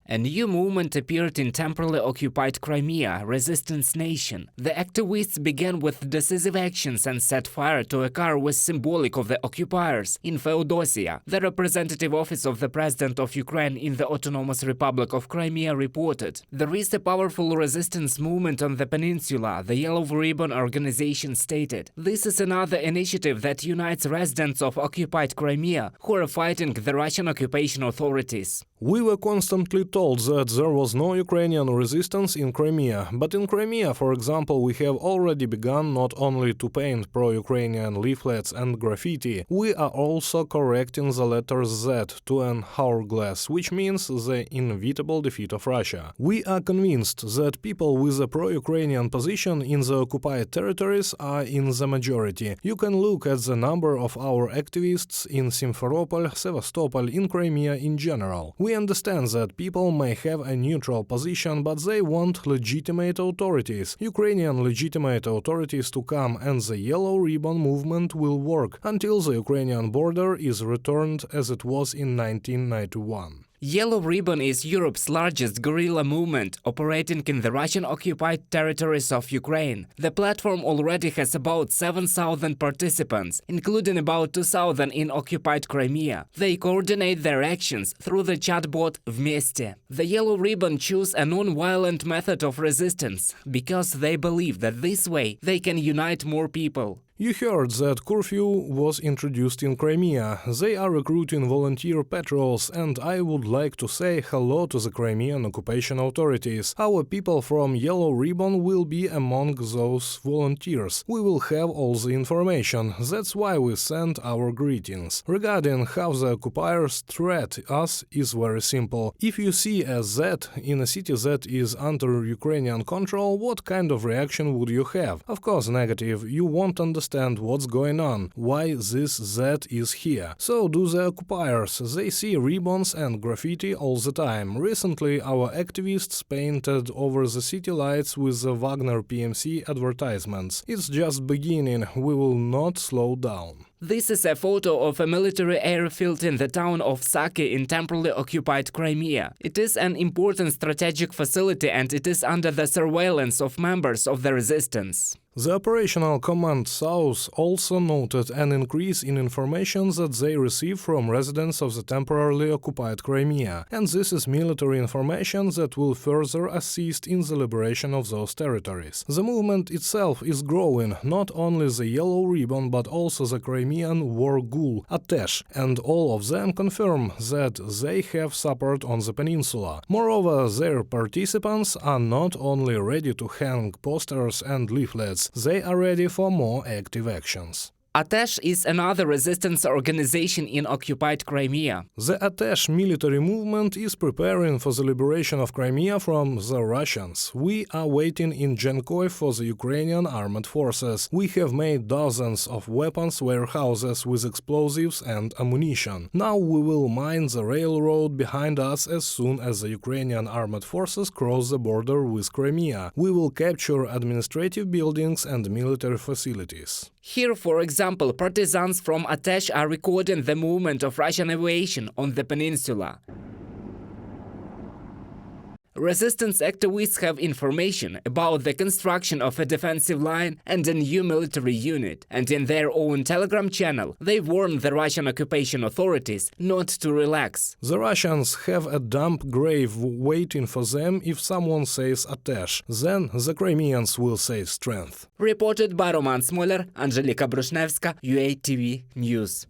A new movement appeared in temporarily occupied Crimea, resistance nation. The activists began with decisive actions and set fire to a car with symbolic of the occupiers in Feodosia. The representative office of the President of Ukraine in the Autonomous Republic of Crimea reported. There is a powerful resistance movement on the peninsula, the Yellow Ribbon organization stated. This is another initiative that unites residents of occupied Crimea who are fighting the Russian occupation authorities. We were constantly told that there was no Ukrainian resistance in Crimea, but in Crimea, for example, we have already begun not only to paint pro-Ukrainian leaflets and graffiti, we are also correcting the letter Z to an hourglass, which means the inevitable defeat of Russia. We are convinced that people with a pro-Ukrainian position in the occupied territories are in the majority. You can look at the number of our activists in Simferopol, Sevastopol, in Crimea in general. We understand that people may have a neutral position, but they want legitimate authorities, Ukrainian legitimate authorities to come, and the Yellow Ribbon movement will work until the Ukrainian border is returned as it was in 1991. Yellow Ribbon is Europe's largest guerrilla movement operating in the Russian-occupied territories of Ukraine. The platform already has about 7,000 participants, including about 2,000 in occupied Crimea. They coordinate their actions through the chatbot Vmeste. The Yellow Ribbon choose a non-violent method of resistance because they believe that this way they can unite more people. You heard that curfew was introduced in Crimea. They are recruiting volunteer patrols, and I would like to say hello to the Crimean occupation authorities. Our people from Yellow Ribbon will be among those volunteers. We will have all the information. That's why we send our greetings. Regarding how the occupiers threat us is very simple. If you see a Z in a city that is under Ukrainian control, what kind of reaction would you have? Of course, negative. You won't understand what's going on, why this Z is here. So do the occupiers. They see ribbons and graffiti all the time. Recently, our activists painted over the city lights with the Wagner PMC advertisements. It's just beginning. We will not slow down. This is a photo of a military airfield in the town of Saki in temporarily occupied Crimea. It is an important strategic facility and it is under the surveillance of members of the resistance. The Operational Command South also noted an increase in information that they receive from residents of the temporarily occupied Crimea, and this is military information that will further assist in the liberation of those territories. The movement itself is growing, not only the Yellow Ribbon but also the Crimean War Ghoul, Atesh, and all of them confirm that they have support on the peninsula. Moreover, their participants are not only ready to hang posters and leaflets, they are ready for more active actions. Atesh is another resistance organization in occupied Crimea. The Atesh military movement is preparing for the liberation of Crimea from the Russians. We are waiting in Genkoy for the Ukrainian armed forces. We have made dozens of weapons warehouses with explosives and ammunition. Now we will mine the railroad behind us as soon as the Ukrainian armed forces cross the border with Crimea. We will capture administrative buildings and military facilities. Here, for example, partisans from Atesh are recording the movement of Russian aviation on the peninsula. Resistance activists have information about the construction of a defensive line and a new military unit, and in their own Telegram channel they warn the Russian occupation authorities not to relax. The Russians have a dump grave waiting for them if someone says Atesh. Then the Crimeans will say strength. Reported by Roman Smoler, Angelika Brushnevska, UATV News.